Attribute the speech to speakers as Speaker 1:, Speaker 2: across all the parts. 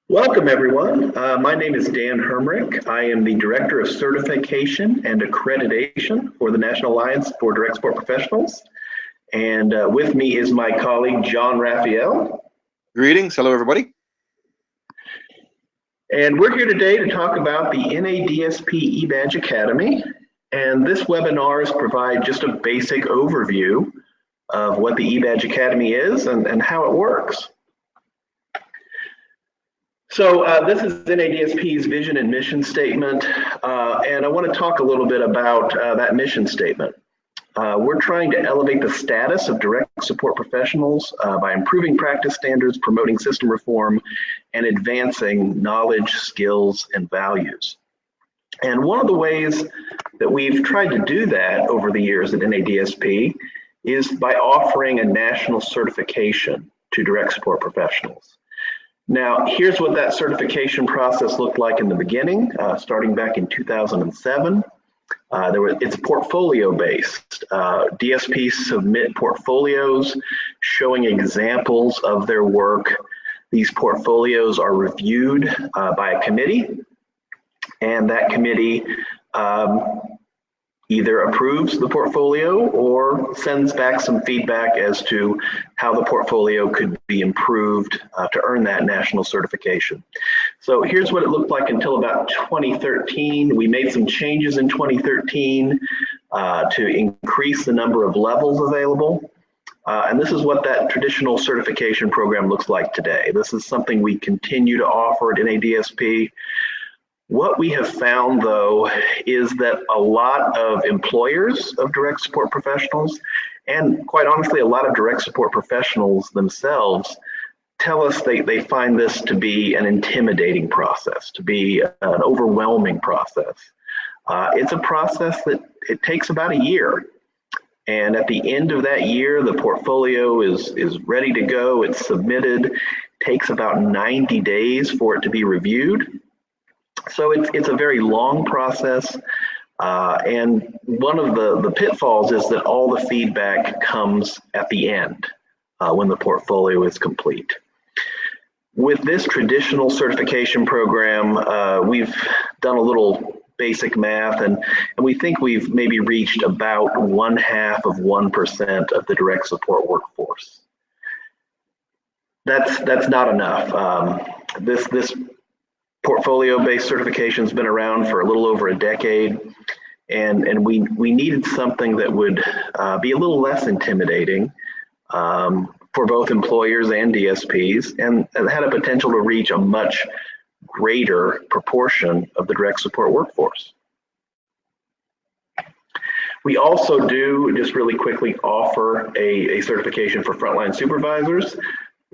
Speaker 1: Welcome, everyone. My name is Dan Hermrich. I am the Director of Certification and Accreditation for the National Alliance for Direct Support Professionals. And with me is my colleague, John Raphael.
Speaker 2: Greetings. Hello, everybody.
Speaker 1: And we're here today to talk about the NADSP E-Badge Academy. And this webinar is provide just a basic overview of what the E-Badge Academy is and how it works. So this is NADSP's vision and mission statement, and I want to talk a little bit about that mission statement. We're trying to elevate the status of direct support professionals by improving practice standards, promoting system reform, and advancing knowledge, skills, and values. And one of the ways that we've tried to do that over the years at NADSP is by offering a national certification to direct support professionals. Now, here's what that certification process looked like in the beginning, starting back in 2007. It's portfolio-based. DSPs submit portfolios showing examples of their work. These portfolios are reviewed by a committee, and that committee either approves the portfolio or sends back some feedback as to how the portfolio could be improved to earn that national certification. So here's what it looked like until about 2013. We made some changes in 2013 to increase the number of levels available. And this is what that traditional certification program looks like today. This is something we continue to offer at NADSP. What we have found, though, is that a lot of employers of direct support professionals, and quite honestly, a lot of direct support professionals themselves, tell us they find this to be an intimidating process, to be an overwhelming process. It's a process that it takes about a year. And at the end of that year, the portfolio is ready to go. It's submitted. It takes about 90 days for it to be reviewed. So it's a very long process, and one of the pitfalls is that all the feedback comes at the end when the portfolio is complete. With this traditional certification program, we've done a little basic math, and we think we've maybe reached about 0.5% of the direct support workforce. That's not enough. This portfolio-based certification has been around for a little over a decade, and we needed something that would be a little less intimidating for both employers and DSPs, and had a potential to reach a much greater proportion of the direct support workforce. We also do, just really quickly, offer a certification for frontline supervisors.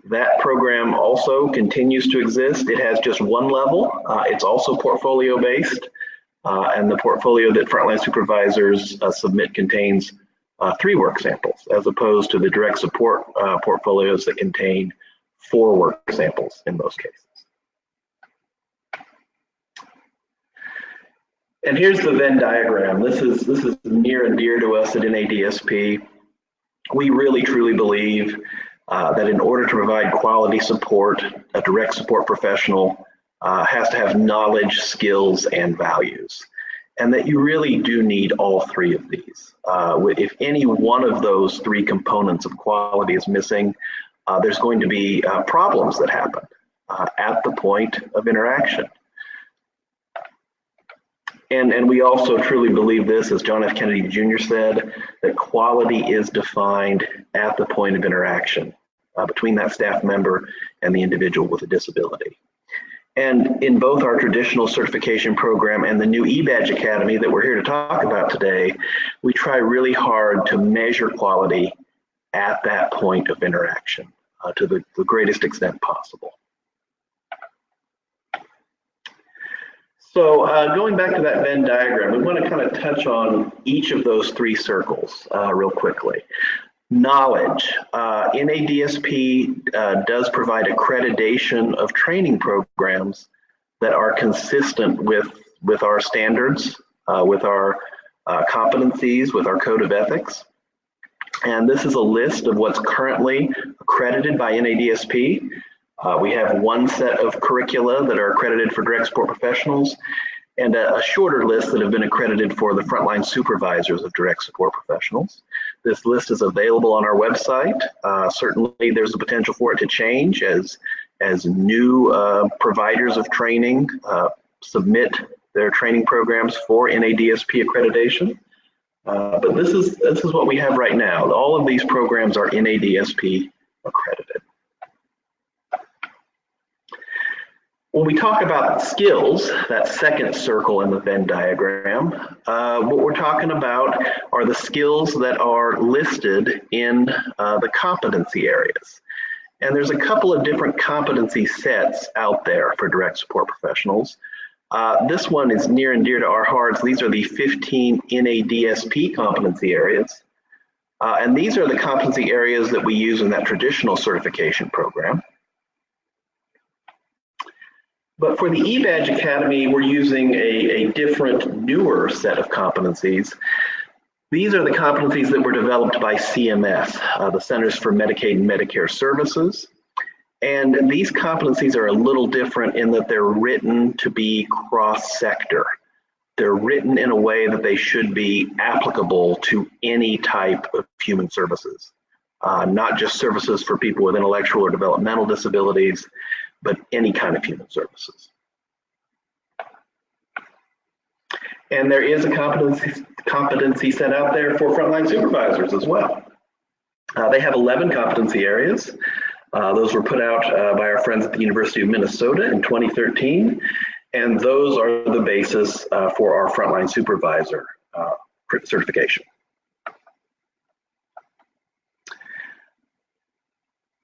Speaker 1: That program also continues to exist. It has just one level. It's also portfolio based, and the portfolio that frontline supervisors submit contains 3 work samples, as opposed to the direct support portfolios that contain 4 work samples in most cases. And here's the Venn diagram. This is near and dear to us at NADSP. We really truly believe that in order to provide quality support, a direct support professional has to have knowledge, skills, and values. And that you really do need all 3 of these. If any one of those 3 components of quality is missing, there's going to be problems that happen at the point of interaction. And we also truly believe this, as John F. Kennedy Jr. said, that quality is defined at the point of interaction between that staff member and the individual with a disability. And in both our traditional certification program and the new E-Badge Academy that we're here to talk about today, we try really hard to measure quality at that point of interaction to the greatest extent possible. So going back to that Venn diagram, we want to kind of touch on each of those 3 circles real quickly. Knowledge. NADSP does provide accreditation of training programs that are consistent with our standards, with our competencies, with our code of ethics. And this is a list of what's currently accredited by NADSP. We have one set of curricula that are accredited for direct support professionals, and a shorter list that have been accredited for the frontline supervisors of direct support professionals. This list is available on our website. Certainly there's a potential for it to change as new providers of training submit their training programs for NADSP accreditation. But this is what we have right now. All of these programs are NADSP accredited. When we talk about skills, that second circle in the Venn diagram, what we're talking about are the skills that are listed in the competency areas. And there's a couple of different competency sets out there for direct support professionals. This one is near and dear to our hearts. These are the 15 NADSP competency areas. And these are the competency areas that we use in that traditional certification program. But for the E-Badge Academy, we're using a different, newer set of competencies. These are the competencies that were developed by CMS, the Centers for Medicaid and Medicare Services. And these competencies are a little different in that they're written to be cross-sector. They're written in a way that they should be applicable to any type of human services, not just services for people with intellectual or developmental disabilities, but any kind of human services. And there is a competency set out there for frontline supervisors as well. They have 11 competency areas. Those were put out by our friends at the University of Minnesota in 2013, and those are the basis for our frontline supervisor certification.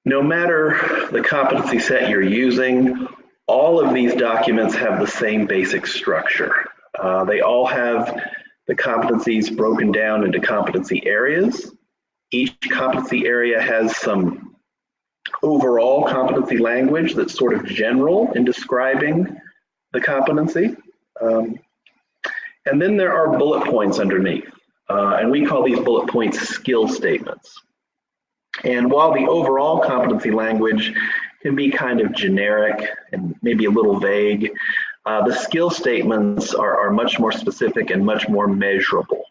Speaker 1: No matter the competency set you're using, all of these documents have the same basic structure. They all have the competencies broken down into competency areas. Each competency area has some overall competency language that's sort of general in describing the competency. And then there are bullet points underneath, and we call these bullet points skill statements. And while the overall competency language can be kind of generic and maybe a little vague, the skill statements are much more specific and much more measurable.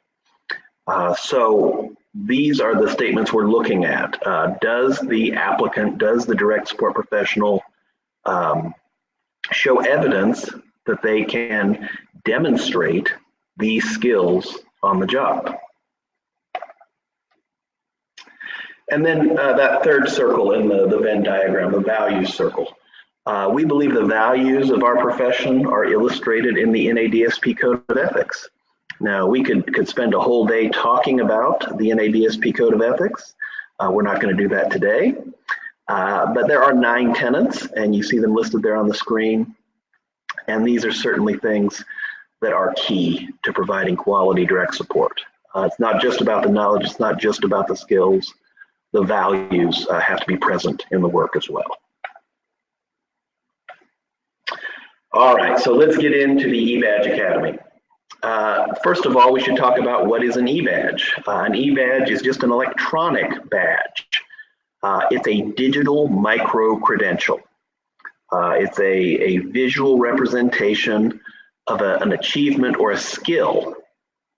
Speaker 1: So these are the statements we're looking at. Does the applicant, does the direct support professional show evidence that they can demonstrate these skills on the job? And then that third circle in the Venn diagram, the values circle. We believe the values of our profession are illustrated in the NADSP Code of Ethics. Now, we could spend a whole day talking about the NADSP Code of Ethics. We're not going to do that today. But there are 9 tenets, and you see them listed there on the screen. And these are certainly things that are key to providing quality direct support. It's not just about the knowledge, it's not just about the skills. The values have to be present in the work as well. All right, so let's get into the E-Badge Academy. First of all, we should talk about what is an E-Badge. An E-Badge is just an electronic badge. It's a digital micro-credential. It's a visual representation of an achievement or a skill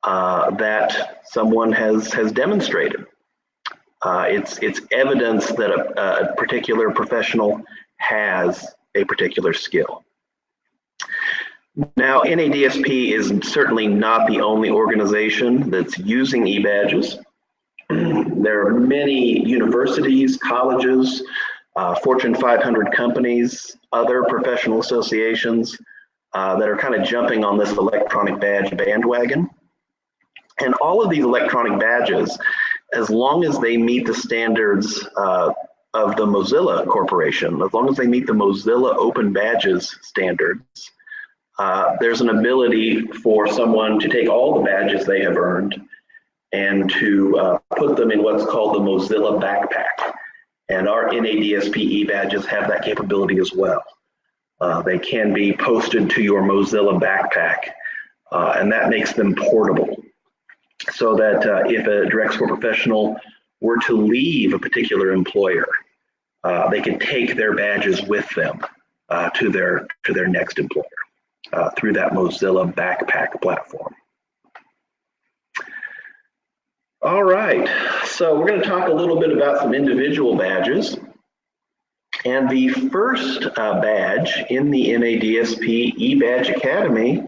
Speaker 1: that someone has demonstrated. It's evidence that a particular professional has a particular skill. Now, NADSP is certainly not the only organization that's using e-badges. There are many universities, colleges, Fortune 500 companies, other professional associations that are kind of jumping on this electronic badge bandwagon. And all of these electronic badges, as long as they meet the standards of the Mozilla Corporation, as long as they meet the Mozilla Open Badges standards, there's an ability for someone to take all the badges they have earned and to put them in what's called the Mozilla backpack. And our NADSP e-badges have that capability as well. They can be posted to your Mozilla backpack, and that makes them portable. So that if a direct support professional were to leave a particular employer, they can take their badges with them to their next employer through that Mozilla Backpack platform. All right, so we're going to talk a little bit about some individual badges. And the first badge in the NADSP E-Badge Academy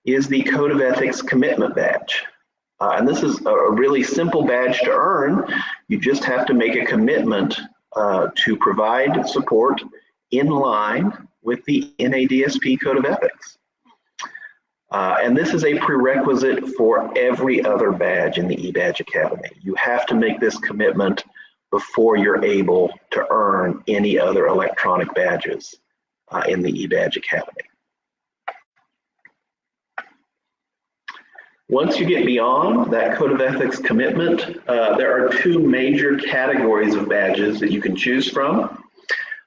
Speaker 1: is the Code of Ethics Commitment Badge. And this is a really simple badge to earn. You just have to make a commitment to provide support in line with the NADSP Code of Ethics. And this is a prerequisite for every other badge in the E-Badge Academy. You have to make this commitment before you're able to earn any other electronic badges in the E-Badge Academy. Once you get beyond that Code of Ethics commitment, there are two major categories of badges that you can choose from.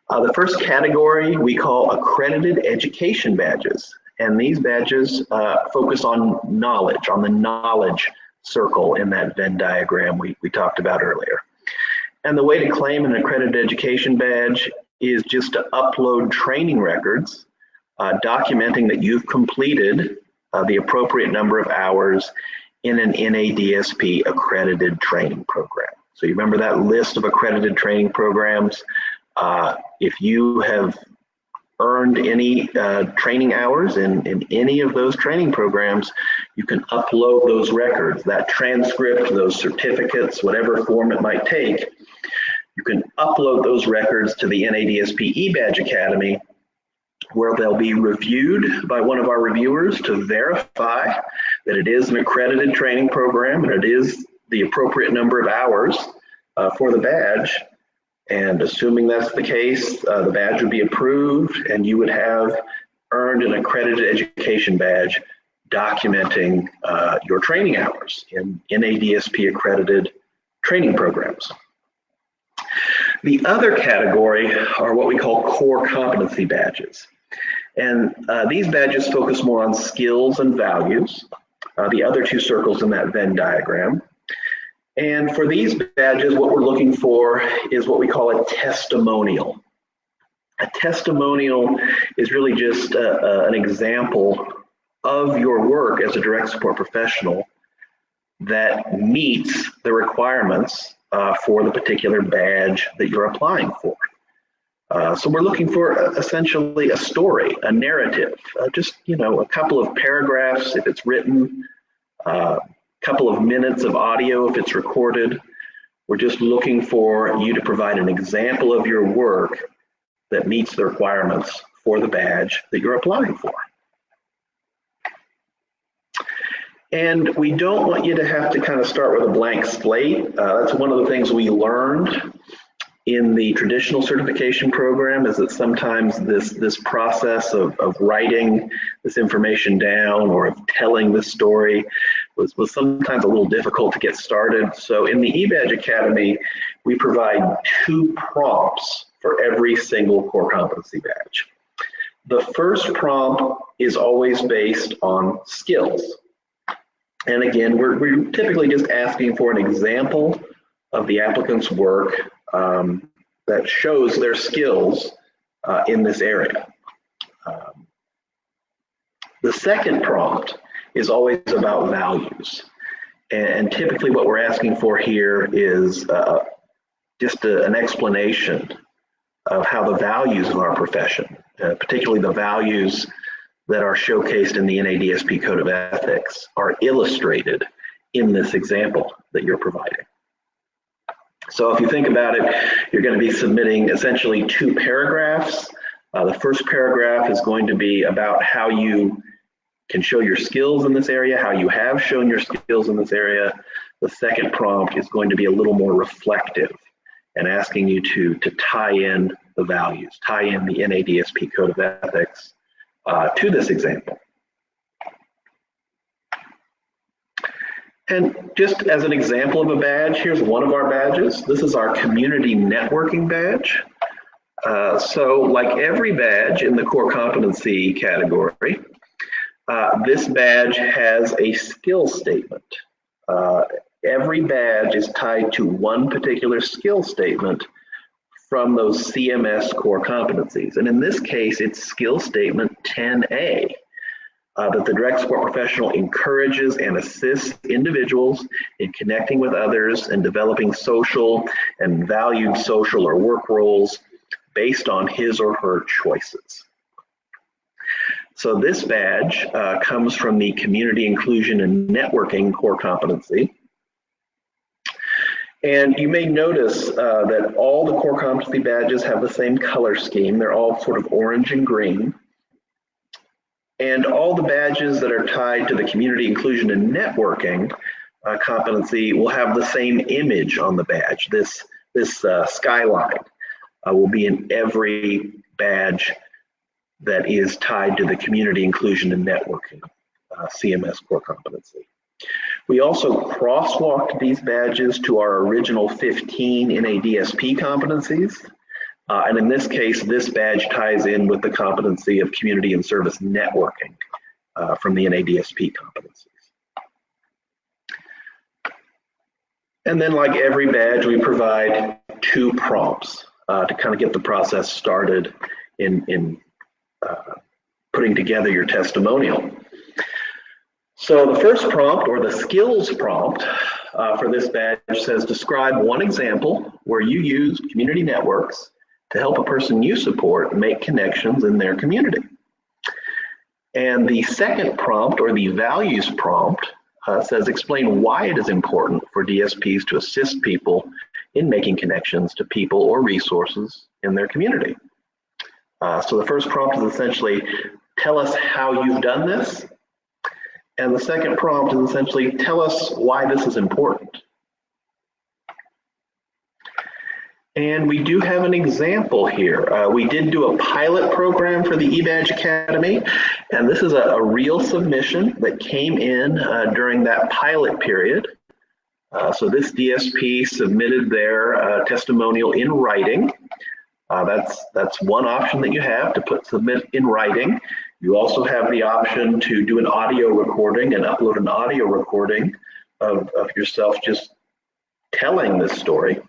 Speaker 1: The first category we call accredited education badges. And these badges focus on knowledge, on the knowledge circle in that Venn diagram we talked about earlier. And the way to claim an accredited education badge is just to upload training records documenting that you've completed the appropriate number of hours in an NADSP accredited training program. So you remember that list of accredited training programs. If you have earned any training hours in any of those training programs, you can upload those records, that transcript, those certificates, whatever form it might take. You can upload those records to the NADSP E-Badge Academy, where they'll be reviewed by one of our reviewers to verify that it is an accredited training program and it is the appropriate number of hours for the badge. And assuming that's the case, the badge would be approved and you would have earned an accredited education badge documenting your training hours in NADSP accredited training programs. The other category are what we call core competency badges. And these badges focus more on skills and values, the other two circles in that Venn diagram. And for these badges, what we're looking for is what we call a testimonial. A testimonial is really just an example of your work as a direct support professional that meets the requirements for the particular badge that you're applying for. So we're looking for essentially a story, a narrative, just a couple of paragraphs if it's written, couple of minutes of audio if it's recorded. We're just looking for you to provide an example of your work that meets the requirements for the badge that you're applying for. And we don't want you to have to kind of start with a blank slate. That's one of the things we learned in the traditional certification program, is that sometimes this process of writing this information down or of telling this story was sometimes a little difficult to get started. So in the E-Badge Academy, we provide 2 prompts for every single core competency badge. The first prompt is always based on skills. And again, we're typically just asking for an example of the applicant's work that shows their skills in this area. The second prompt is always about values. And typically what we're asking for here is just an explanation of how the values of our profession, particularly the values that are showcased in the NADSP Code of Ethics, are illustrated in this example that you're providing. So if you think about it, you're going to be submitting essentially 2 paragraphs. The first paragraph is going to be about how you can show your skills in this area, how you have shown your skills in this area. The second prompt is going to be a little more reflective and asking you to tie in the values, tie in the NADSP Code of Ethics to this example. And just as an example of a badge, here's one of our badges. This is our community networking badge. So like every badge in the core competency category, this badge has a skill statement. Every badge is tied to one particular skill statement from those CMS core competencies. And in this case, it's skill statement 10A, that the direct support professional encourages and assists individuals in connecting with others and developing social and valued social or work roles based on his or her choices. So this badge comes from the community inclusion and networking core competency. And you may notice that all the core competency badges have the same color scheme. They're all sort of orange and green. And all the badges that are tied to the community inclusion and networking competency will have the same image on the badge. This skyline will be in every badge that is tied to the community inclusion and networking CMS core competency. We also crosswalked these badges to our original 15 NADSP competencies. And in this case, this badge ties in with the competency of community and service networking from the NADSP competencies. And then, like every badge, we provide 2 prompts to kind of get the process started in putting together your testimonial. So the first prompt, or the skills prompt for this badge, says describe one example where you used community networks to help a person you support make connections in their community. And the second prompt, or the values prompt, says explain why it is important for DSPs to assist people in making connections to people or resources in their community. So the first prompt is essentially tell us how you've done this. And the second prompt is essentially tell us why this is important. And we do have an example here. We did do a pilot program for the E-Badge Academy, and this is a real submission that came in during that pilot period. So this DSP submitted their testimonial in writing. That's one option that you have, to submit in writing. You also have the option to do an audio recording and upload an audio recording of yourself just telling this story.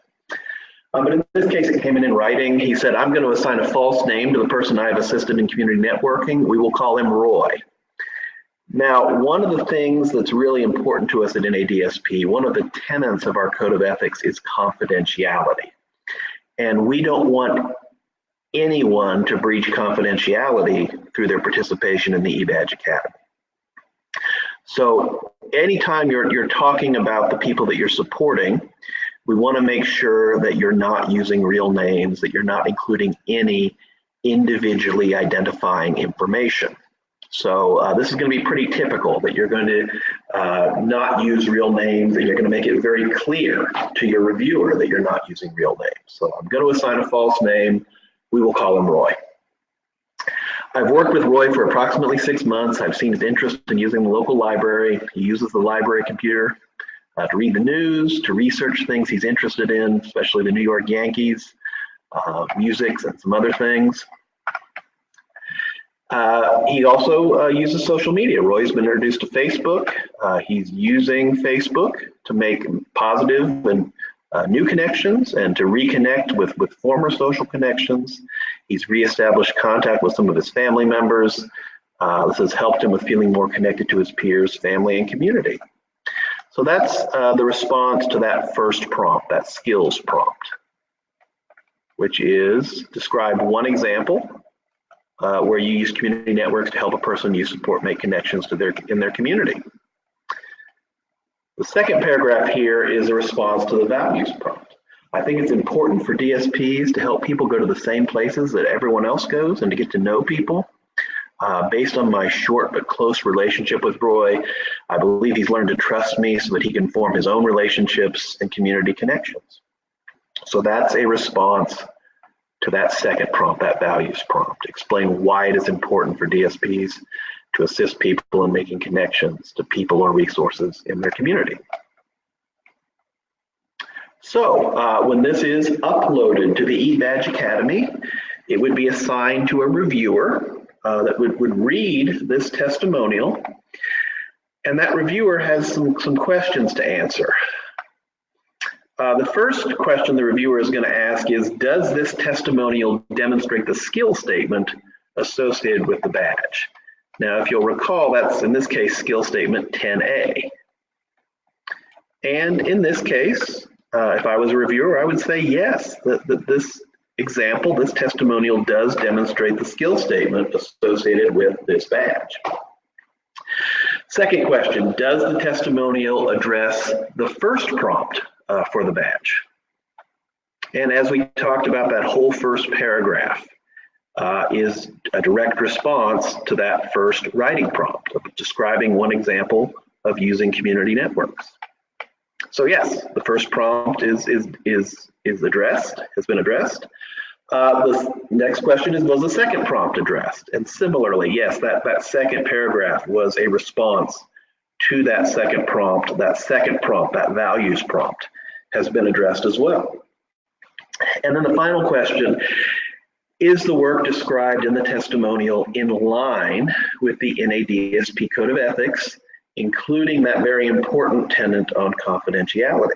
Speaker 1: But in this case, it came in writing. He said, I'm going to assign a false name to the person I have assisted in community networking. We will call him Roy. Now, one of the things that's really important to us at NADSP, one of the tenets of our code of ethics is confidentiality. And we don't want anyone to breach confidentiality through their participation in the E-Badge Academy. So anytime you're talking about the people that you're supporting, we want to make sure that you're not using real names, that you're not including any individually identifying information. So this is going to be pretty typical, that you're going to not use real names, and you're going to make it very clear to your reviewer that you're not using real names. So I'm going to assign a false name. We will call him Roy. I've worked with Roy for approximately 6 months. I've seen his interest in using the local library. He uses the library computer to read the news, to research things he's interested in, especially the New York Yankees, music, and some other things. He also uses social media. Roy's been introduced to Facebook. He's using Facebook to make positive and new connections and to reconnect with former social connections. He's reestablished contact with some of his family members. This has helped him with feeling more connected to his peers, family, and community. So that's the response to that first prompt, that skills prompt, which is describe one example where you use community networks to help a person you support make connections to in their community. The second paragraph here is a response to the values prompt. I think it's important for DSPs to help people go to the same places that everyone else goes and to get to know people. Based on my short but close relationship with Roy, I believe he's learned to trust me so that he can form his own relationships and community connections. So that's a response to that second prompt, that values prompt. Explain why it is important for DSPs to assist people in making connections to people or resources in their community. So when this is uploaded to the E-Badge Academy, it would be assigned to a reviewer that would read this testimonial, and that reviewer has some questions to answer. The first question the reviewer is going to ask is, does this testimonial demonstrate the skill statement associated with the badge? Now, if you'll recall, that's in this case skill statement 10A. And in this case, if I was a reviewer, I would say yes, that this example, this testimonial does demonstrate the skill statement associated with this badge. Second question, does the testimonial address the first prompt for the badge? And as we talked about, that whole first paragraph is a direct response to that first writing prompt, describing one example of using community networks. So yes, the first prompt is addressed, has been addressed. The next question is, was the second prompt addressed? And similarly, yes, that second paragraph was a response to that second prompt. That values prompt has been addressed as well. And then the final question, is the work described in the testimonial in line with the NADSP Code of Ethics, including that very important tenet on confidentiality?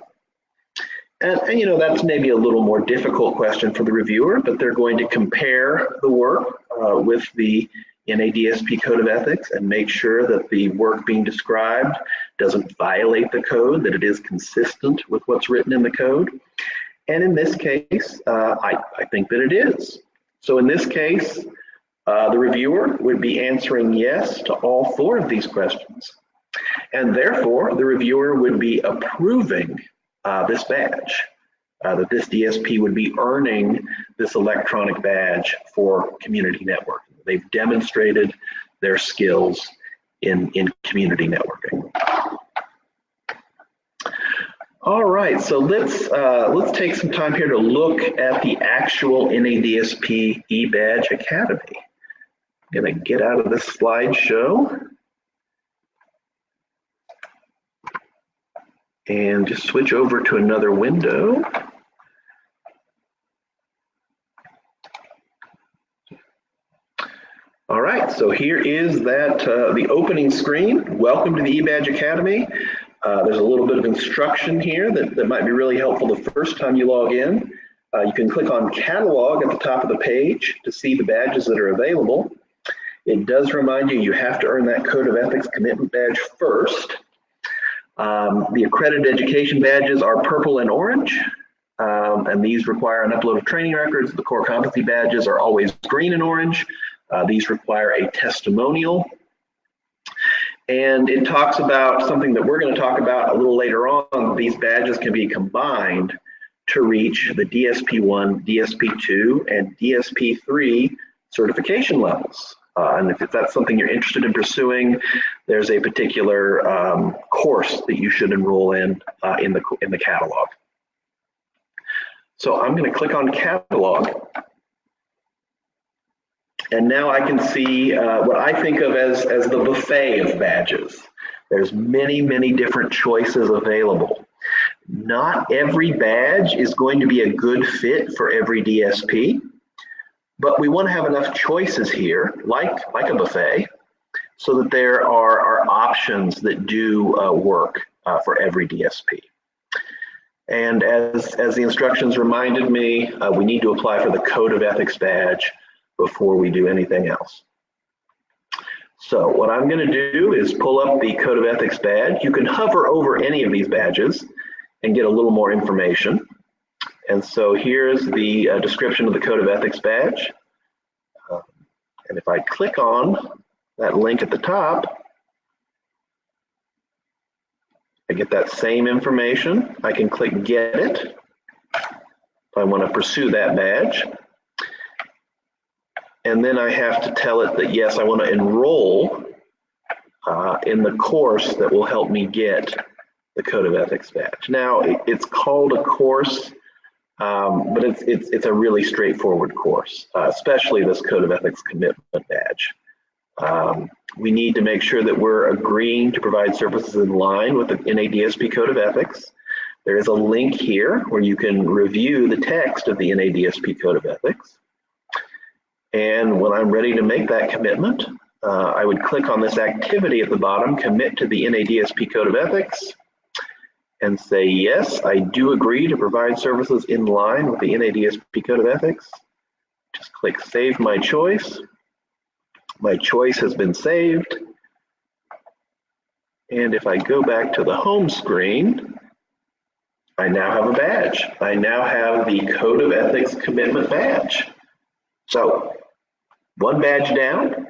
Speaker 1: And you know, that's maybe a little more difficult question for the reviewer, but they're going to compare the work with the NADSP Code of Ethics and make sure that the work being described doesn't violate the code, that it is consistent with what's written in the code. And in this case, I think that it is. So in this case, the reviewer would be answering yes to all 4 of these questions. And therefore, the reviewer would be approving this badge, that this DSP would be earning this electronic badge for community networking. They've demonstrated their skills in community networking. All right, so let's take some time here to look at the actual NADSP E-Badge Academy. I'm gonna get out of this slideshow and just switch over to another window. All right, so here is that the opening screen. Welcome to the E-Badge Academy. There's a little bit of instruction here that might be really helpful the first time you log in. You can click on Catalog at the top of the page to see the badges that are available. It does remind you you have to earn that Code of Ethics commitment badge first. The accredited education badges are purple and orange, and these require an upload of training records. The core competency badges are always green and orange. These require a testimonial. And it talks about something that we're going to talk about a little later on. These badges can be combined to reach the DSP1, DSP2, and DSP3 certification levels. And if that's something you're interested in pursuing, there's a particular course that you should enroll in the catalog. So I'm going to click on Catalog. And now I can see what I think of as the buffet of badges. There's many, many different choices available. Not every badge is going to be a good fit for every DSP, but we want to have enough choices here, like a buffet, so that there are options that do work for every DSP. And as the instructions reminded me, we need to apply for the Code of Ethics badge before we do anything else. So what I'm going to do is pull up the Code of Ethics badge. You can hover over any of these badges and get a little more information. And so here's the description of the Code of Ethics badge. And if I click on that link at the top, I get that same information. I can click Get It if I want to pursue that badge. And then I have to tell it that, yes, I want to enroll in the course that will help me get the Code of Ethics badge. Now, it's called a course, but it's a really straightforward course, especially this Code of Ethics commitment badge. We need to make sure that we're agreeing to provide services in line with the NADSP Code of Ethics. There is a link here where you can review the text of the NADSP Code of Ethics. And when I'm ready to make that commitment, I would click on this activity at the bottom, Commit to the NADSP Code of Ethics. and say, yes, I do agree to provide services in line with the NADSP Code of Ethics. Just click Save My Choice. My choice has been saved. And if I go back to the home screen, I now have a badge. I now have the Code of Ethics Commitment Badge. So, one badge down.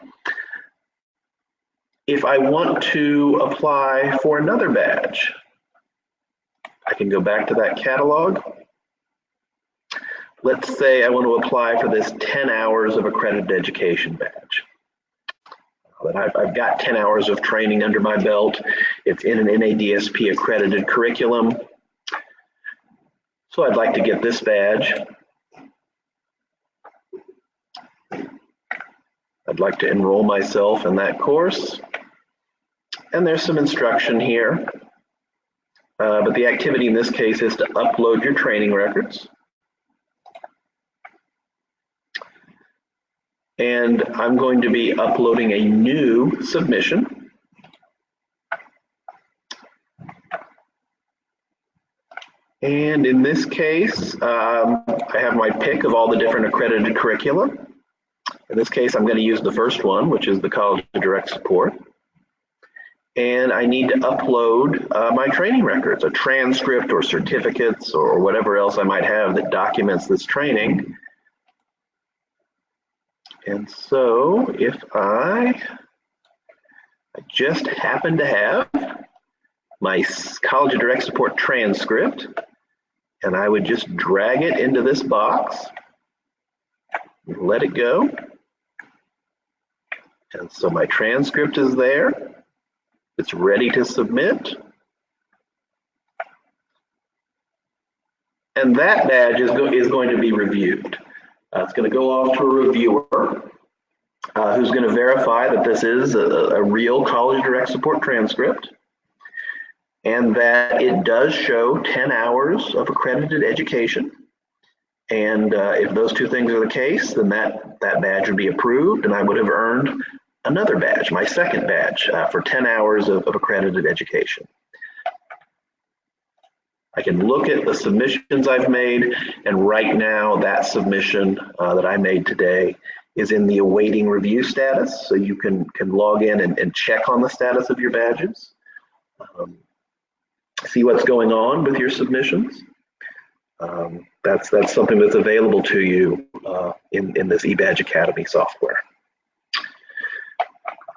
Speaker 1: If I want to apply for another badge, I can go back to that catalog. Let's say I want to apply for this 10 hours of accredited education badge. I've got 10 hours of training under my belt. It's in an NADSP accredited curriculum. So I'd like to get this badge. I'd like to enroll myself in that course. And there's some instruction here. But the activity in this case is to upload your training records. And I'm going to be uploading a new submission. And in this case, I have my pick of all the different accredited curricula. In this case, I'm going to use the first one, which is the College of Direct Support. And I need to upload my training records, a transcript or certificates or whatever else I might have that documents this training. And so if I just happen to have my College of Direct Support transcript, and I would just drag it into this box, let it go. And so my transcript is there. It's ready to submit. And that badge is going to be reviewed. It's going to go off to a reviewer who's going to verify that this is a real College Direct Support transcript and that it does show 10 hours of accredited education. And if those two things are the case, then that badge would be approved and I would have earned another badge, my second badge, for 10 hours of accredited education. I can look at the submissions I've made, and right now that submission that I made today is in the awaiting review status, so you can log in and check on the status of your badges, see what's going on with your submissions. That's something that's available to you in this E-Badge Academy software.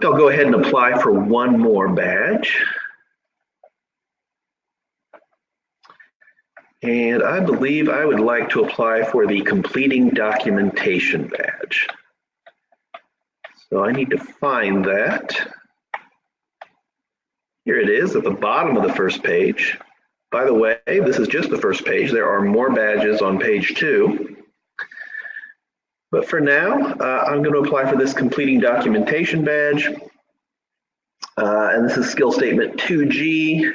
Speaker 1: I'll go ahead and apply for one more badge. And I believe I would like to apply for the Completing Documentation badge. So I need to find that. Here it is at the bottom of the first page. By the way, this is just the first page. There are more badges on page 2. But for now, I'm going to apply for this Completing Documentation badge. And this is skill statement 2G.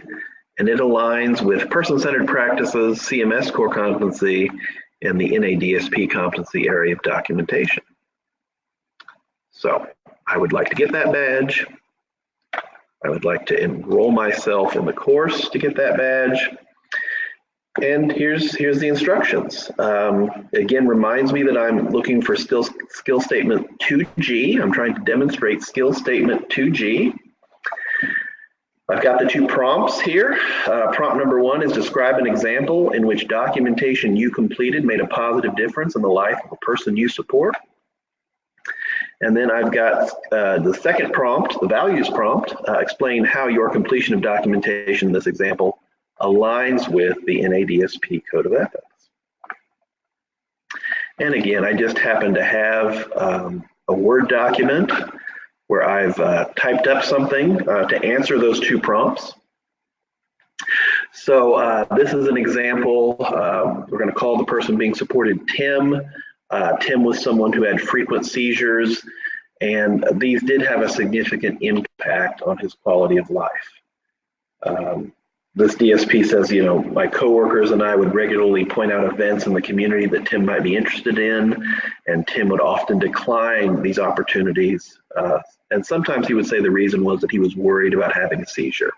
Speaker 1: And it aligns with person-centered practices, CMS core competency, and the NADSP competency area of documentation. So I would like to get that badge. I would like to enroll myself in the course to get that badge. And here's the instructions. Again, reminds me that I'm looking for skill statement 2G. I'm trying to demonstrate skill statement 2G. I've got the two prompts here. Prompt number 1 is describe an example in which documentation you completed made a positive difference in the life of a person you support. And then I've got the second prompt, the values prompt, explain how your completion of documentation in this example aligns with the NADSP Code of Ethics. And again, I just happen to have a Word document where I've typed up something to answer those two prompts. So this is an example. We're going to call the person being supported Tim. Tim was someone who had frequent seizures, and these did have a significant impact on his quality of life. This DSP says, you know, my coworkers and I would regularly point out events in the community that Tim might be interested in, and Tim would often decline these opportunities. And sometimes he would say the reason was that he was worried about having a seizure.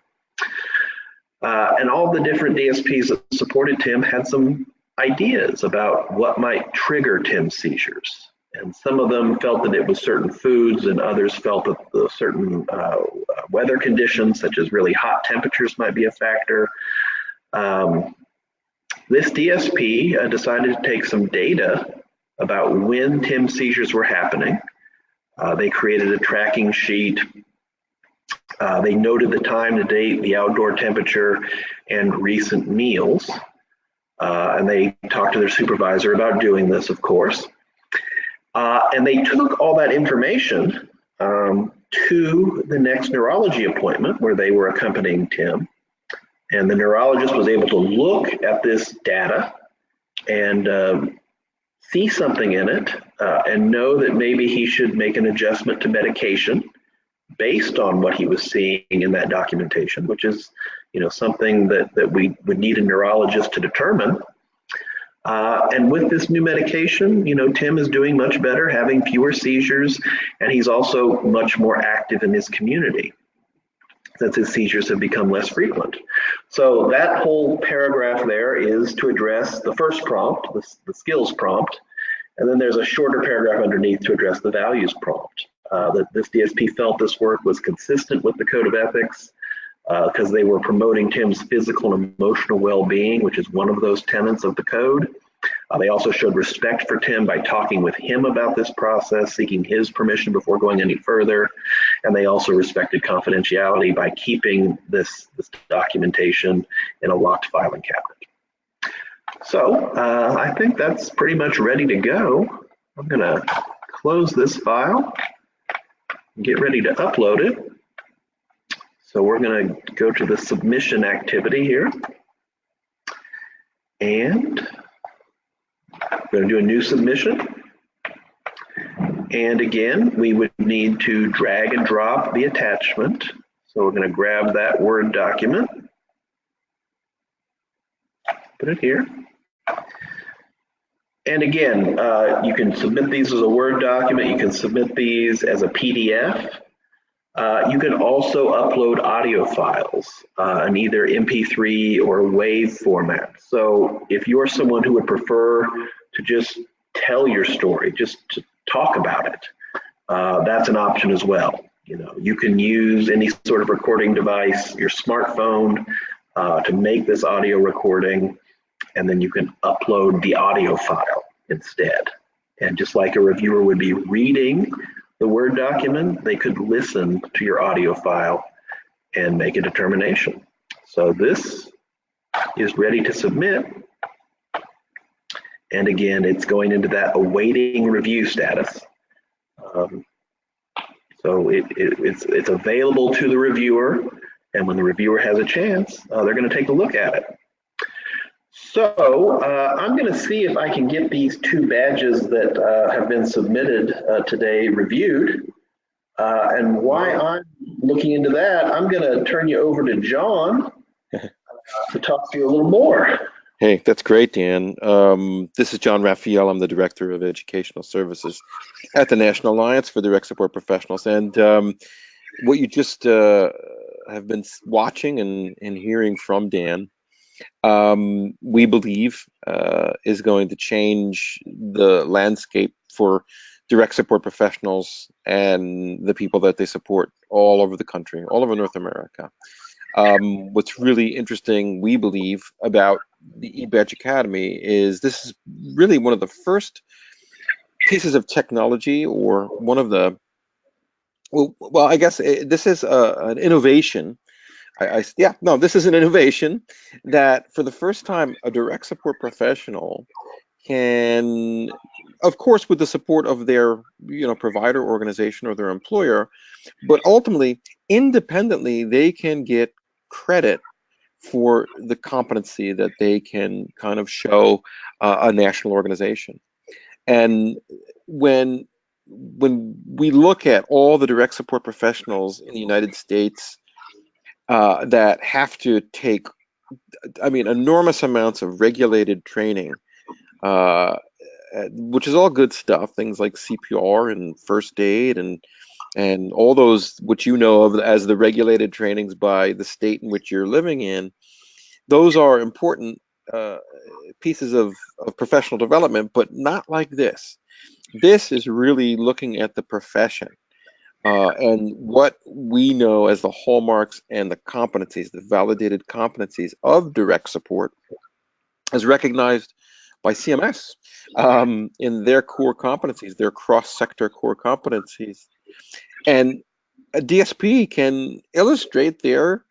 Speaker 1: And all the different DSPs that supported Tim had some ideas about what might trigger Tim's seizures. And some of them felt that it was certain foods, and others felt that the certain weather conditions, such as really hot temperatures, might be a factor. This DSP decided to take some data about when Tim's seizures were happening. They created a tracking sheet. They noted the time, the date, the outdoor temperature, and recent meals. And they talked to their supervisor about doing this, of course. And they took all that information to the next neurology appointment where they were accompanying Tim. And the neurologist was able to look at this data and see something in it and know that maybe he should make an adjustment to medication based on what he was seeing in that documentation, which is, something that we would need a neurologist to determine. And with this new medication, Tim is doing much better, having fewer seizures, and he's also much more active in his community since his seizures have become less frequent. So that whole paragraph there is to address the first prompt, the skills prompt, and then there's a shorter paragraph underneath to address the values prompt. That this DSP felt this work was consistent with the Code of Ethics because they were promoting Tim's physical and emotional well-being, which is one of those tenets of the code. They also showed respect for Tim by talking with him about this process, seeking his permission before going any further. And they also respected confidentiality by keeping this documentation in a locked filing cabinet. So I think that's pretty much ready to go. I'm going to close this file and get ready to upload it. So we're going to go to the submission activity here. And we're going to do a new submission. And again, we would need to drag and drop the attachment. So we're going to grab that Word document, put it here. And again, you can submit these as a Word document. You can submit these as a PDF. You can also upload audio files in either MP3 or WAV format. So if you're someone who would prefer to just tell your story, just to talk about it, that's an option as well. You can use any sort of recording device, your smartphone, to make this audio recording, and then you can upload the audio file instead. And just like a reviewer would be reading the Word document, they could listen to your audio file and make a determination. So this is ready to submit. And again, it's going into that awaiting review status. So it's available to the reviewer, and when the reviewer has a chance, they're going to take a look at it. So I'm going to see if I can get these two badges that have been submitted today reviewed. And while I'm looking into that, I'm going to turn you over to John to talk to you a little more.
Speaker 2: Hey, that's great, Dan. This is John Raphael. I'm the Director of Educational Services at the National Alliance for Direct Support Professionals. And what you just have been watching and hearing from Dan, we believe is going to change the landscape for direct support professionals and the people that they support all over the country, all over North America. What's really interesting, we believe, about the E-Badge Academy is this is really one of the first pieces of technology, or one of the, well, I guess this is an innovation. This is an innovation that for the first time, a direct support professional can, of course, with the support of their provider organization or their employer, but ultimately, independently, they can get credit for the competency that they can kind of show a national organization. And when we look at all the direct support professionals in the United States that have to take, enormous amounts of regulated training, which is all good stuff, things like CPR and first aid and all those which you know of as the regulated trainings by the state in which you're living in. Those are important pieces of professional development, but not like this. This is really looking at the profession and what we know as the hallmarks and the competencies, the validated competencies of direct support, as recognized by CMS in their core competencies, their cross-sector core competencies. And a DSP can illustrate their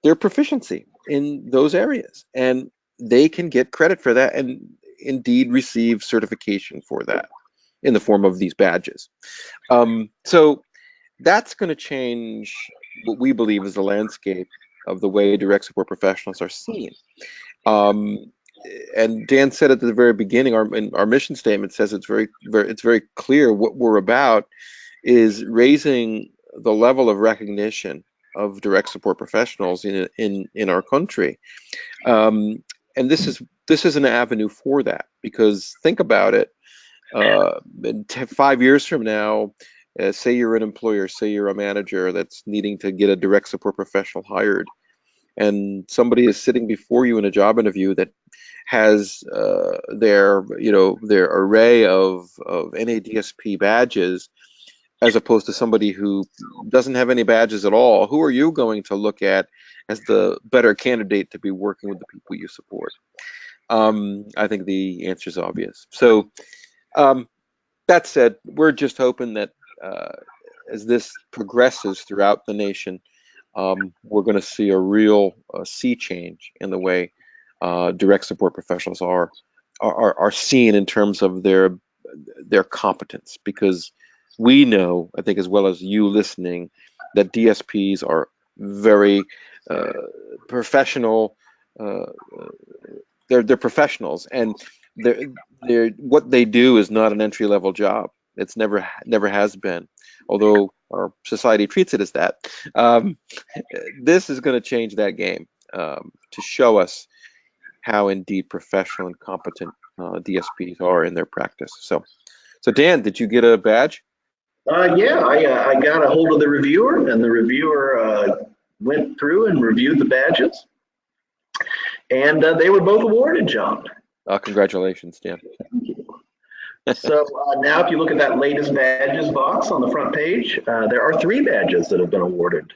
Speaker 2: proficiency in those areas, and they can get credit for that and indeed receive certification for that in the form of these badges. So that's going to change what we believe is the landscape of the way direct support professionals are seen. And Dan said at the very beginning, our mission statement says it's very clear what we're about is raising the level of recognition of direct support professionals in our country. And this is an avenue for that, because think about it. 5 years from now, say you're an employer, say you're a manager that's needing to get a direct support professional hired, and somebody is sitting before you in a job interview that has their array of NADSP badges, as opposed to somebody who doesn't have any badges at all. Who are you going to look at as the better candidate to be working with the people you support? I think the answer is obvious. So that said, we're just hoping that as this progresses throughout the nation, we're going to see a real sea change in the way direct support professionals are seen in terms of their competence, because we know, I think as well as you listening, that DSPs are very professional. They're professionals, and they're what they do is not an entry-level job. It's never has been, although our society treats it as that. This is going to change that game to show us how indeed professional and competent DSPs are in their practice. So Dan, did you get a badge?
Speaker 1: Yeah, I got a hold of the reviewer, and the reviewer went through and reviewed the badges, and they were both awarded, John.
Speaker 2: Congratulations, Dan.
Speaker 1: So now if you look at that latest badges box on the front page, there are 3 badges that have been awarded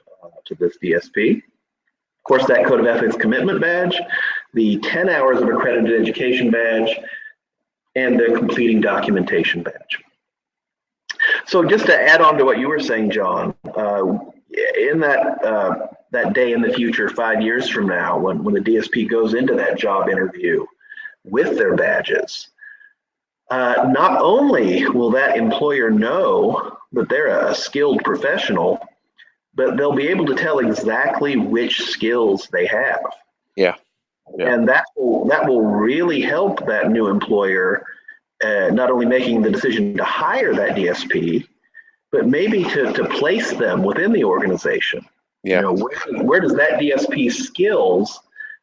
Speaker 1: to this DSP. Of course, that Code of Ethics Commitment Badge, the 10 Hours of Accredited Education Badge, and the Completing Documentation Badge. So just to add on to what you were saying, John, in that day in the future, 5 years from now, when the DSP goes into that job interview with their badges, not only will that employer know that they're a skilled professional, but they'll be able to tell exactly which skills they have.
Speaker 2: Yeah.
Speaker 1: And that will really help that new employer, not only making the decision to hire that DSP, but maybe to place them within the organization.
Speaker 2: Yeah.
Speaker 1: Where does that DSP skills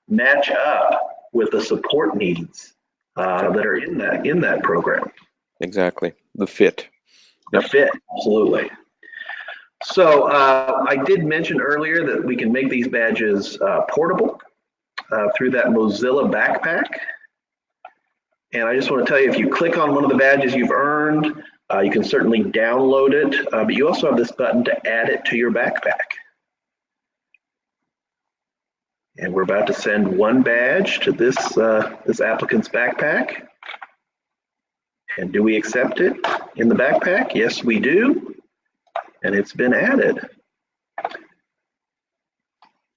Speaker 1: match up with the support needs that are in that program?
Speaker 2: Exactly. The fit.
Speaker 1: The fit, absolutely. So I did mention earlier that we can make these badges portable through that Mozilla backpack. And I just want to tell you, if you click on one of the badges you've earned, you can certainly download it, but you also have this button to add it to your backpack. And we're about to send 1 badge to this applicant's backpack. And do we accept it in the backpack? Yes, we do. And it's been added.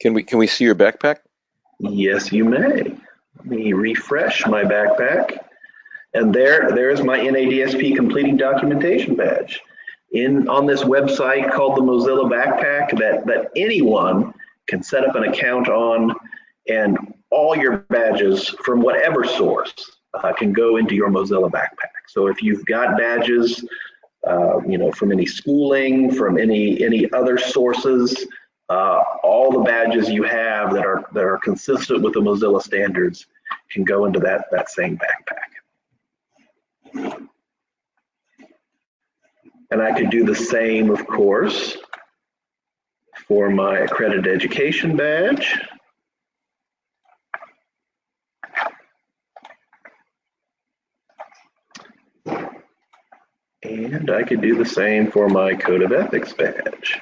Speaker 2: Can we see your backpack?
Speaker 1: Yes, you may. Let me refresh my backpack. And there's my NADSP Completing Documentation Badge on this website called the Mozilla Backpack that anyone can set up an account on, and all your badges from whatever source can go into your Mozilla Backpack. So if you've got badges, from any schooling, from any other sources, all the badges you have that are consistent with the Mozilla standards can go into that same backpack. And I could do the same, of course, for my accredited education badge. And I could do the same for my Code of Ethics badge.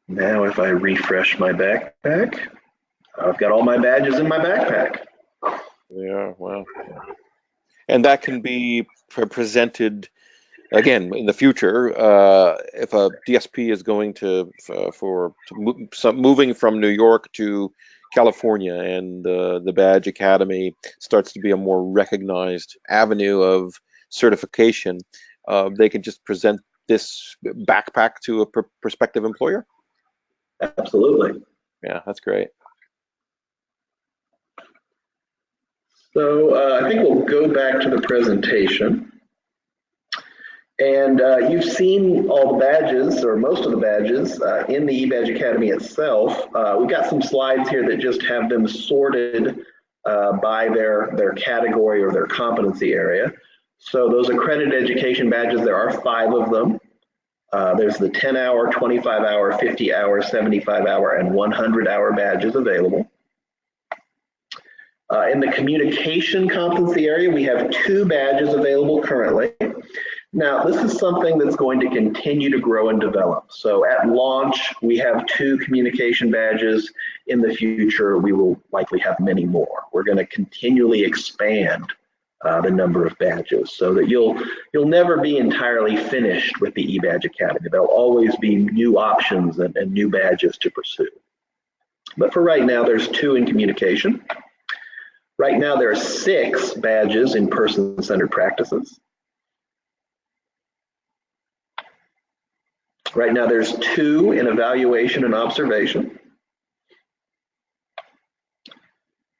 Speaker 1: Now if I refresh my backpack, I've got all my badges in my backpack.
Speaker 2: Yeah, wow. And that can be presented again in the future if a DSP is going to moving from New York to California, and the Badge Academy starts to be a more recognized avenue of certification. They can just present this backpack to a prospective employer.
Speaker 1: Absolutely.
Speaker 2: Yeah, that's great.
Speaker 1: So I think we'll go back to the presentation. And you've seen all the badges, or most of the badges, in the E-Badge Academy itself. We've got some slides here that just have them sorted by their category or their competency area. So those accredited education badges, there are 5 of them. There's the 10-hour, 25-hour, 50-hour, 75-hour, and 100-hour badges available. In the communication competency area, we have 2 badges available currently. Now, this is something that's going to continue to grow and develop. So at launch, we have 2 communication badges. In the future, we will likely have many more. We're going to continually expand the number of badges so that you'll never be entirely finished with the E-Badge Academy. There'll always be new options and new badges to pursue. But for right now, there's 2 in communication. Right now, there are 6 badges in person-centered practices. Right now, there's 2 in evaluation and observation.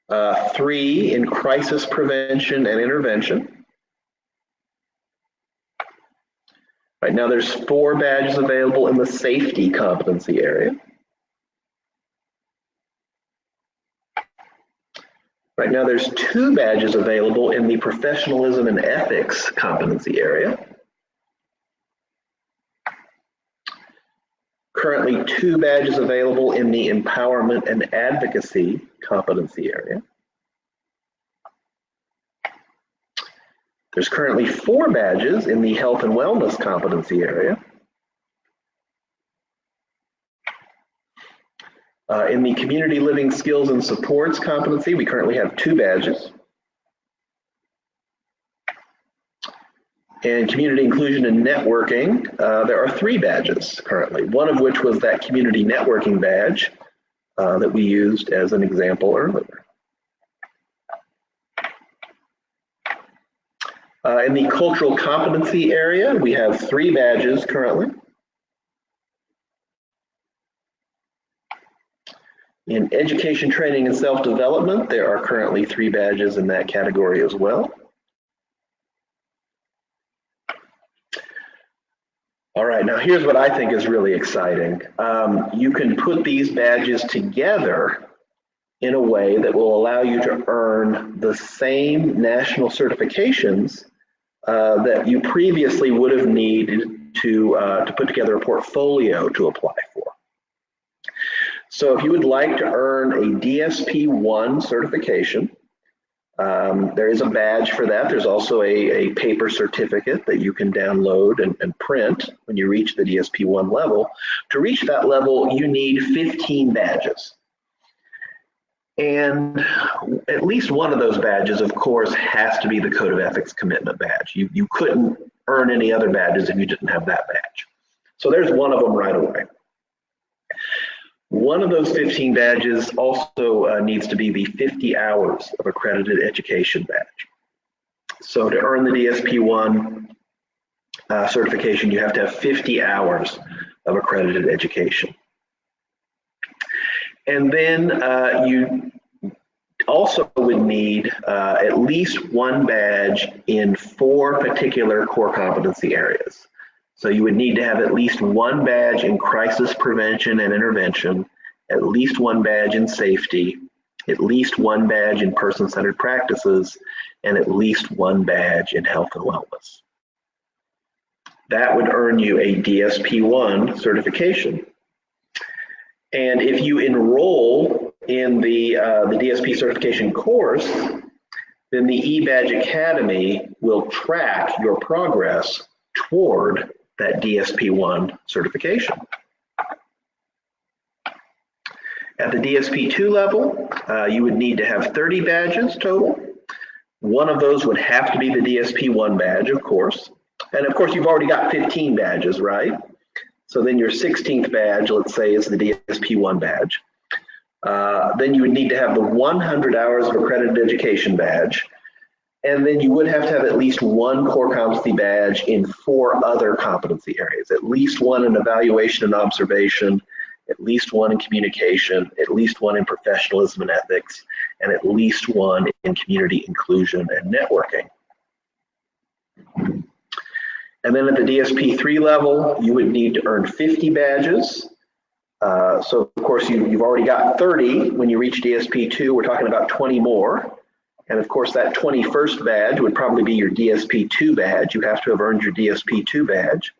Speaker 1: 3 in crisis prevention and intervention. Right now, there's 4 badges available in the safety competency area. Right now, there's 2 badges available in the professionalism and ethics competency area. Currently 2 badges available in the empowerment and advocacy competency area. There's currently 4 badges in the health and wellness competency area. In the community living skills and supports competency, we currently have 2 badges. And community inclusion and networking, there are 3 badges currently, one of which was that community networking badge that we used as an example earlier. In the cultural competency area, we have 3 badges currently. In education, training, and self-development, there are currently 3 badges in that category as well. All right, now here's what I think is really exciting. You can put these badges together in a way that will allow you to earn the same national certifications that you previously would have needed to put together a portfolio to apply for. So if you would like to earn a DSP 1 certification, there is a badge for that. There's also a paper certificate that you can download and print when you reach the DSP 1 level. To reach that level, you need 15 badges. And at least one of those badges, of course, has to be the Code of Ethics Commitment badge. You couldn't earn any other badges if you didn't have that badge. So there's one of them right away. One of those 15 badges also needs to be the 50 hours of accredited education badge. So to earn the DSP 1 certification, you have to have 50 hours of accredited education. And then you also would need at least 1 badge in 4 particular core competency areas. So you would need to have at least 1 badge in crisis prevention and intervention, at least 1 badge in safety, at least 1 badge in person-centered practices, and at least 1 badge in health and wellness. That would earn you a DSP 1 certification. And if you enroll in the DSP certification course, then the E-Badge Academy will track your progress toward that DSP1 certification. At the DSP2 level, you would need to have 30 badges total. One of those would have to be the DSP1 badge, of course. And of course, you've already got 15 badges, right? So then your 16th badge, let's say, is the DSP1 badge. Then you would need to have the 100 hours of accredited education badge. And then you would have to have at least one core competency badge in 4 other competency areas, at least one in evaluation and observation, at least one in communication, at least one in professionalism and ethics, and at least one in community inclusion and networking. And then at the DSP3 level, you would need to earn 50 badges. So of course you've already got 30. When you reach DSP2, we're talking about 20 more. And of course that 21st badge would probably be your DSP2 badge. You have to have earned your DSP2 badge.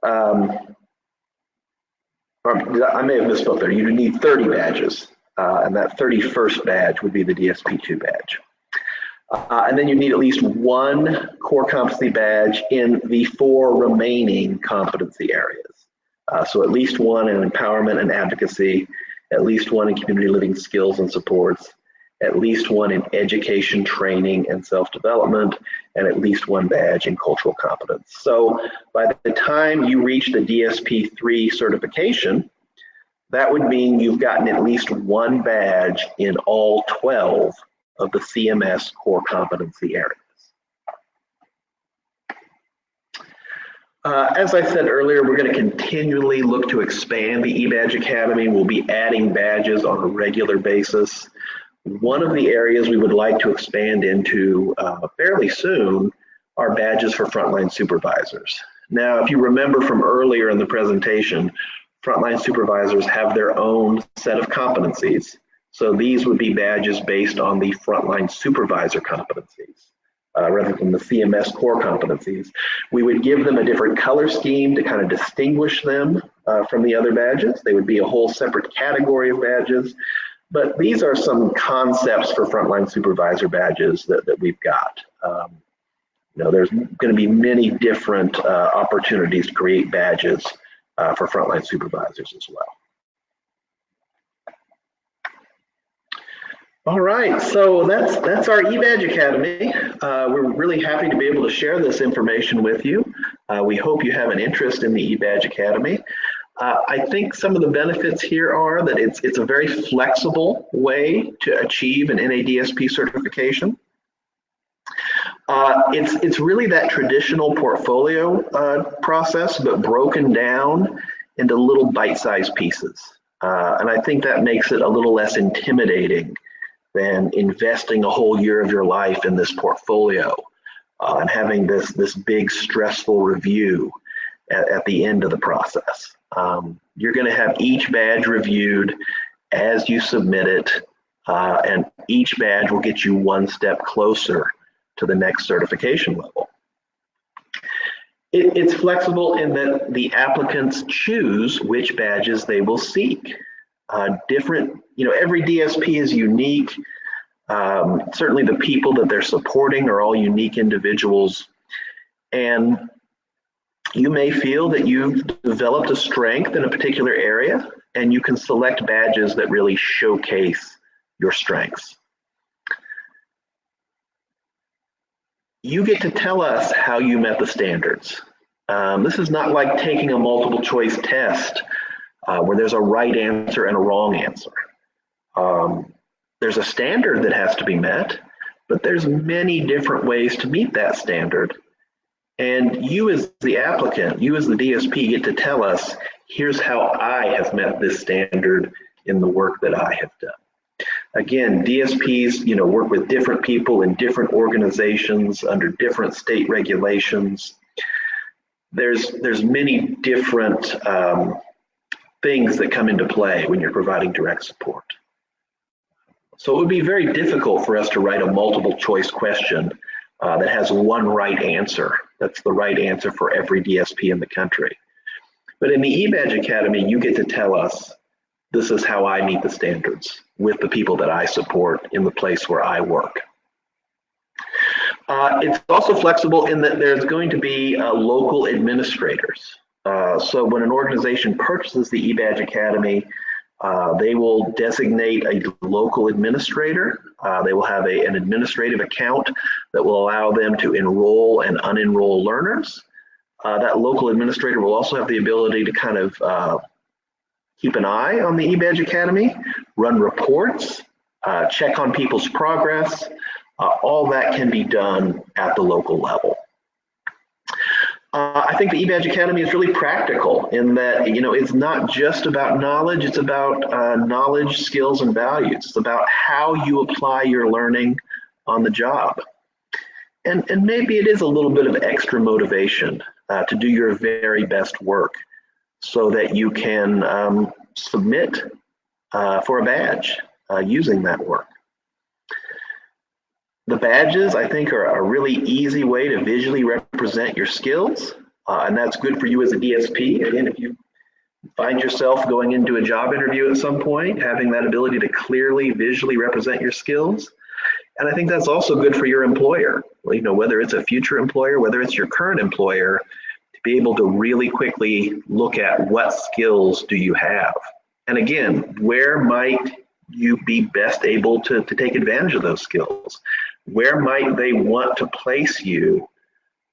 Speaker 1: I may have misspoke there. You would need 30 badges, and that 31st badge would be the DSP2 badge. And then you need at least one core competency badge in the 4 remaining competency areas. So at least one in empowerment and advocacy, at least one in community living skills and supports, at least one in education, training, and self-development, and at least one badge in cultural competence. So by the time you reach the DSP3 certification, that would mean you've gotten at least one badge in all 12 of the CMS core competency areas. As I said earlier, we're going to continually look to expand the E-Badge Academy. We'll be adding badges on a regular basis. One of the areas we would like to expand into fairly soon are badges for frontline supervisors. Now, if you remember from earlier in the presentation, frontline supervisors have their own set of competencies. So these would be badges based on the frontline supervisor competencies rather than the CMS core competencies. We would give them a different color scheme to kind of distinguish them from the other badges. They would be a whole separate category of badges. But these are some concepts for frontline supervisor badges that we've got. You know, there's going to be many different opportunities to create badges for frontline supervisors as well. All right, so that's our E-Badge Academy. We're really happy to be able to share this information with you. We hope you have an interest in the E-Badge Academy. I think some of the benefits here are that it's a very flexible way to achieve an NADSP certification. It's really that traditional portfolio process, but broken down into little bite-sized pieces. And I think that makes it a little less intimidating than investing a whole year of your life in this portfolio and having this big stressful review at the end of the process. You're going to have each badge reviewed as you submit it, and each badge will get you one step closer to the next certification level. It's flexible in that the applicants choose which badges they will seek. Every DSP is unique. Certainly the people that they're supporting are all unique individuals. And you may feel that you've developed a strength in a particular area, and you can select badges that really showcase your strengths. You get to tell us how you met the standards. This is not like taking a multiple choice test where there's a right answer and a wrong answer. There's a standard that has to be met, but there's many different ways to meet that standard. And you as the applicant, you as the DSP get to tell us, here's how I have met this standard in the work that I have done. Again, DSPs, work with different people in different organizations under different state regulations. There's many different things that come into play when you're providing direct support. So it would be very difficult for us to write a multiple choice question that has one right answer. That's the right answer for every DSP in the country. But in the E-Badge Academy, you get to tell us, this is how I meet the standards with the people that I support in the place where I work. It's also flexible in that there's going to be local administrators. So when an organization purchases the E-Badge Academy, they will designate a local administrator. They will have an administrative account that will allow them to enroll and unenroll learners. That local administrator will also have the ability to kind of keep an eye on the E-Badge Academy, run reports, check on people's progress. All that can be done at the local level. I think the E-Badge Academy is really practical in that, it's not just about knowledge, it's about knowledge, skills, and values. It's about how you apply your learning on the job. And maybe it is a little bit of extra motivation to do your very best work so that you can submit for a badge using that work. The badges, I think, are a really easy way to visually represent your skills, and that's good for you as a DSP. Again, if you find yourself going into a job interview at some point, having that ability to clearly visually represent your skills. And I think that's also good for your employer, whether it's a future employer, whether it's your current employer, to be able to really quickly look at what skills do you have. And again, where might you be best able to take advantage of those skills? Where might they want to place you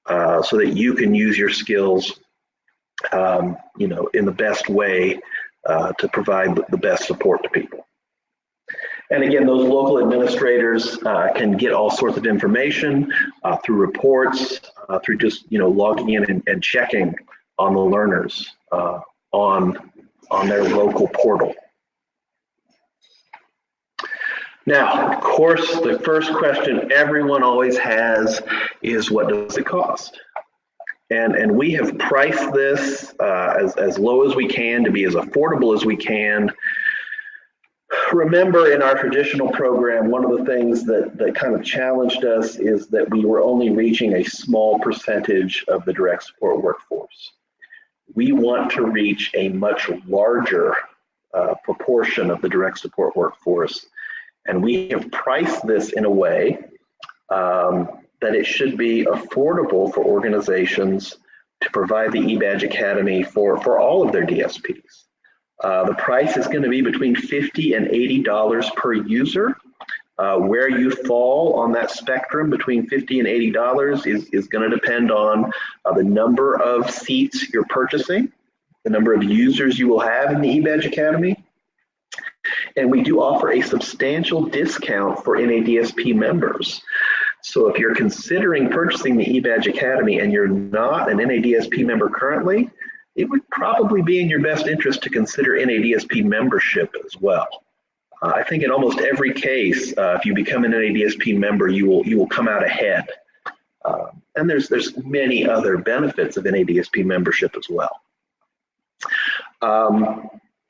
Speaker 1: so that you can use your skills, in the best way to provide the best support to people? And again, those local administrators can get all sorts of information through reports, through just logging in and checking on the learners on their local portal. Now, of course, the first question everyone always has is, what does it cost? And we have priced this as low as we can to be as affordable as we can. Remember, in our traditional program, one of the things that kind of challenged us is that we were only reaching a small percentage of the direct support workforce. We want to reach a much larger proportion of the direct support workforce. And we have priced this in a way that it should be affordable for organizations to provide the E-Badge Academy for all of their DSPs. The price is going to be between $50 and $80 per user. Where you fall on that spectrum between $50 and $80 is going to depend on the number of seats you're purchasing, the number of users you will have in the E-Badge Academy. And we do offer a substantial discount for NADSP members. So if you're considering purchasing the E-Badge Academy and you're not an NADSP member currently, it would probably be in your best interest to consider NADSP membership as well. I think in almost every case, if you become an NADSP member, you will come out ahead. And there's many other benefits of NADSP membership as well.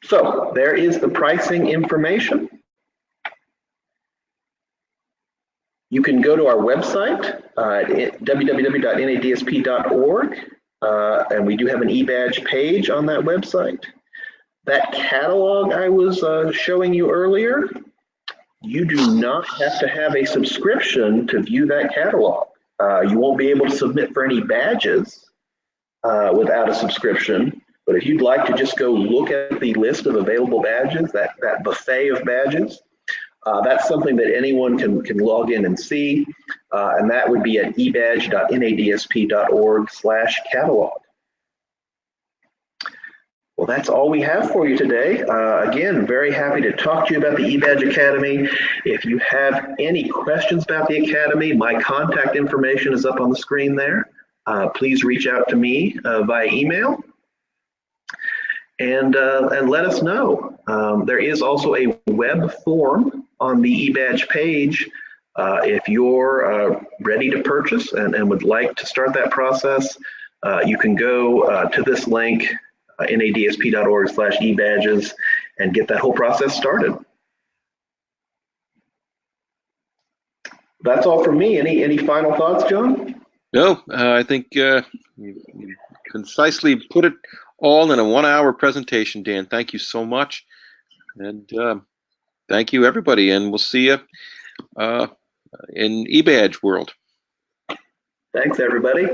Speaker 1: So there is the pricing information. You can go to our website at www.nadsp.org, and we do have an E-Badge page on that website. That catalog I was showing you earlier, you do not have to have a subscription to view that catalog. You won't be able to submit for any badges without a subscription. But if you'd like to just go look at the list of available badges, that buffet of badges, that's something that anyone can log in and see, and that would be at ebadge.nadsp.org/catalog. Well, that's all we have for you today. Again, very happy to talk to you about the E-Badge Academy. If you have any questions about the Academy, my contact information is up on the screen there. Please reach out to me via email. And let us know. There is also a web form on the E-Badge page if you're ready to purchase and would like to start that process. You can go to this link, nadsp.org/ebadges, and get that whole process started. That's all from me. Any final thoughts, John?
Speaker 2: No, I think you concisely put it all in a 1-hour presentation, Dan. Thank you so much. And thank you, everybody, and we'll see you in E-Badge world.
Speaker 1: Thanks, everybody.